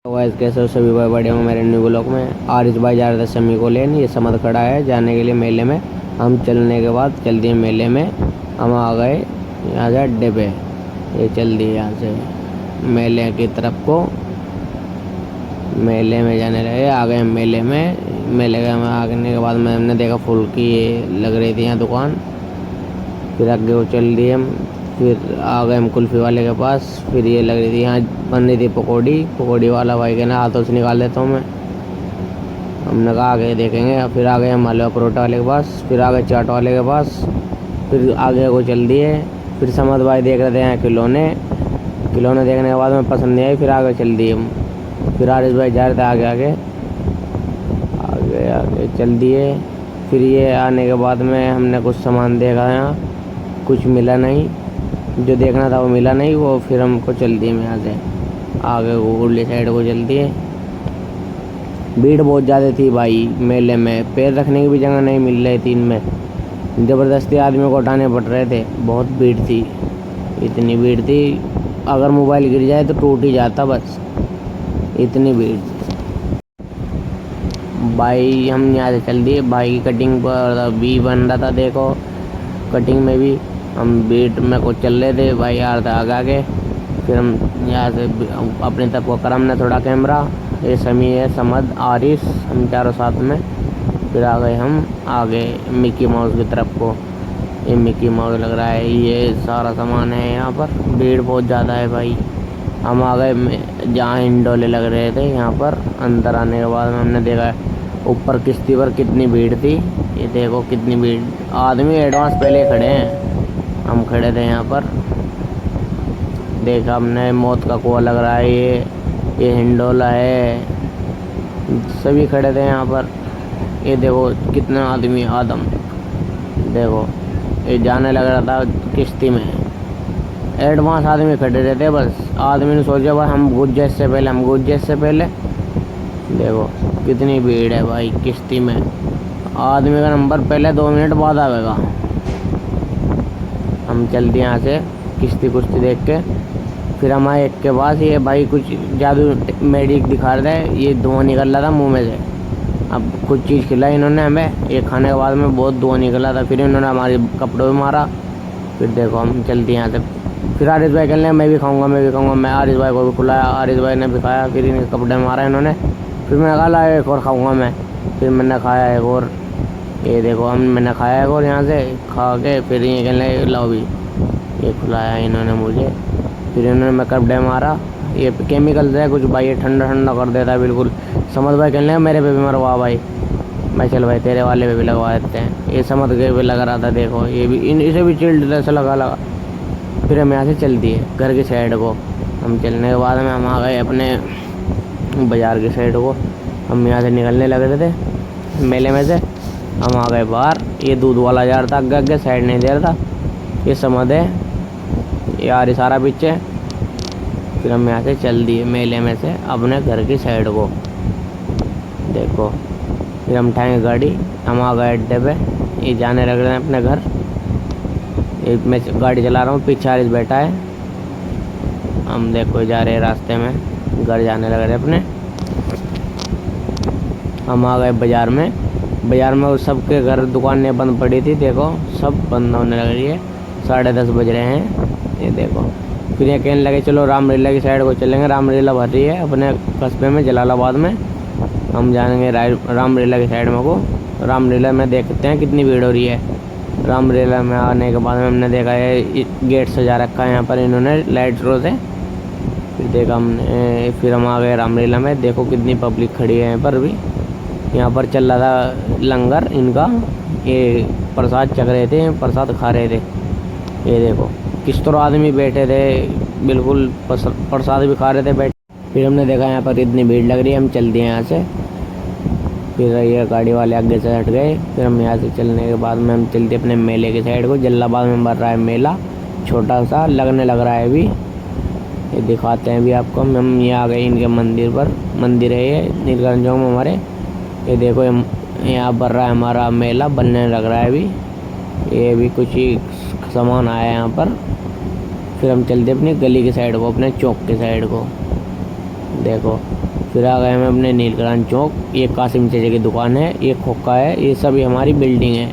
Vice कैसे हो सभी भाई बढ़िया हूँ मेरे न्यू ब्लॉग में। आज इस बार जा रहे थे समी को लेने, ये समझ खड़ा है जाने के लिए मेले में। हम चलने के बाद चल दिए मेले में। हम आ गए यहाँ से अड्डे पे, ये चल दिए यहाँ से मेले की तरफ को। मेले में जाने लगे, आ गए मेले में। मेले के में आने के बाद में हमने देखा फूल की ये लग रही थी यहाँ दुकान। फिर आगे वो चल दिए हम। फिर आ गए हम कुल्फ़ी वाले के पास। फिर ये लग रही थी यहाँ बन रही थी पकौड़ी वाला भाई कहना हाथों से निकाल देता हूँ मैं। हमने कहा आगे देखेंगे। फिर आ गए हम हलवा परोठा वाले के पास। फिर आ गए चाट वाले के पास। फिर आगे को चल दिए। फिर समद भाई देख रहे थे यहाँ खिलौने देखने के बाद में पसंद नहीं आई। फिर आगे चल दिए हम। फिर आरिस भाई जा रहे थे आगे आगे चल दिए। फिर ये आने के बाद में हमने कुछ सामान देखा, यहाँ कुछ मिला नहीं, जो देखना था वो मिला नहीं। वो फिर हमको चल दिए यहाँ से आगे उर्ली साइड को चल दिए। भीड़ बहुत ज़्यादा थी भाई मेले में, पैर रखने की भी जगह नहीं मिल रही थी इनमें। ज़बरदस्ती आदमी को उठाने पड़ रहे थे, बहुत भीड़ थी, इतनी भीड़ थी अगर मोबाइल गिर जाए तो टूट ही जाता, बस इतनी भीड़ थी भाई। हम यहाँ से चल दिए भाई की कटिंग पर भी बन रहा था, देखो कटिंग में भी हम बीट में को चल रहे थे भाई यार था आगे। फिर हम यहाँ से अपनी तरफ को कर हमने थोड़ा कैमरा, ये समी है समद आरिस, हम चारों साथ में। फिर आ गए हम आगे मिक्की माउस की तरफ को। ये मिक्की माउस लग रहा है, ये सारा सामान है यहाँ पर। भीड़ बहुत ज़्यादा है भाई। हम आ गए जहाँ हिंडोले लग रहे थे, यहाँ पर अंदर आने के बाद हमने देखा ऊपर किश्ती पर कितनी भीड़ थी। ये देखो कितनी भीड़, आदमी एडवांस पहले खड़े हैं, हम खड़े थे यहाँ पर। देखा हमने मौत का कुआं लग रहा है, ये हिंडोला है, सभी खड़े थे यहाँ पर। ये देखो कितना आदमी आदम, देखो ये जाने लग रहा था किश्ती में। एडवांस आदमी खड़े रहते, बस आदमी ने सोचा भाई हम घुस जाए इससे पहले। देखो कितनी भीड़ है भाई किश्ती में, आदमी का नंबर पहले 2 मिनट बाद आएगा। हम चलते यहाँ से कुश्ती देख के। फिर हमारे एक के पास ये भाई कुछ जादू मेडिक दिखा रहे थे, ये धुआं निकल रहा था मुंह में से। अब कुछ चीज़ खिलाई इन्होंने हमें, ये खाने के बाद में बहुत धुआं निकला था। फिर इन्होंने हमारे कपड़ों में मारा। फिर देखो हम चलते यहाँ से। फिर आरिस भाई कहने मैं भी खाऊंगा। मैं आरिस भाई को भी खिलाया, आरिस भाई ने भी खाया। फिर इनके कपड़े में मारा इन्होंने। फिर मैंने कहा ला एक और खाऊंगा मैं। फिर मैंने खाया एक और, ये देखो मैंने खाया एक और यहाँ से खा के। फिर ये कहने लाओ भी, ये खिलाया इन्होंने मुझे। फिर इन्होंने मैं कपड़े मारा, ये केमिकल है कुछ भाई, ये ठंडा कर देता है बिल्कुल। समझ भाई कहने मेरे पे भी मरवा भाई। मैं चल भाई तेरे वाले पे भी लगवा देते हैं। ये समझ के भी लग रहा था, देखो ये भी इसे भी चिल्ड ऐसा लगा। फिर हम यहाँ से चल दिए घर की साइड को। हम चलने के बाद में हम आ गए अपने बाज़ार की साइड को। हम यहाँ से निकलने लग रहे थे मेले में से। हम आ गए बाहर, ये दूध वाला जा रहा था आगे साइड नहीं दे रहा था। ये समझ है यार ये सारा पीछे। फिर हम यहाँ से चल दिए मेले में से अपने घर की साइड को। देखो फिर हम उठाएंगे गाड़ी, हम आ गए अड्डे पे। ये जाने लग रहे हैं अपने घर। ये मैं गाड़ी चला रहा हूँ, पीछे आरिस बैठा है। हम देखो जा रहे हैं रास्ते में, घर जाने लग रहे अपने। हम आ गए बाज़ार में सबके घर दुकानें बंद पड़ी थी, देखो सब बंद होने लग रही है। 10:30 बज रहे हैं, ये देखो। फिर ये कहने लगे चलो रामलीला की साइड को चलेंगे, रामलीला भर रही है अपने कस्बे में जलालाबाद में। हम जाएंगे रामलीला की साइड में को। रामलीला में देखते हैं कितनी भीड़ हो रही है। रामलीला में आने के बाद में हमने देखा है गेट सजा रखा है यहाँ पर इन्होंने लाइट शो से। फिर देखा हमने, फिर हम आ गए रामलीला में। देखो कितनी पब्लिक खड़ी है यहाँ पर भी। यहाँ पर चल रहा था लंगर इनका, ये प्रसाद चख रहे थे, प्रसाद खा रहे थे। ये देखो किस तरह आदमी बैठे थे, बिल्कुल प्रसाद भी खा रहे थे बैठ। फिर हमने देखा यहाँ पर इतनी भीड़ लग रही है, हम चल दिए यहाँ से। फिर ये गाड़ी वाले आगे से हट गए। फिर हम यहाँ से चलने के बाद में हम चलते अपने मेले की साइड को। जलालाबाद में भर रहा है मेला, छोटा सा लगने लग रहा है अभी, ये दिखाते हैं अभी आपको। हम ये आ गए इनके मंदिर पर, मंदिर है ये नीलकंठ चौक में हमारे। ये देखो यहाँ भर रहा है हमारा मेला, बनने लग रहा है अभी। ये भी कुछ ही सामान आया है यहाँ पर। फिर हम चलते अपनी गली की साइड को, अपने चौक की साइड को। देखो फिर आ गए हम अपने नीलकंठ चौक। ये कासिम चाचा की दुकान है, ये खोखा है, ये सभी हमारी बिल्डिंग है।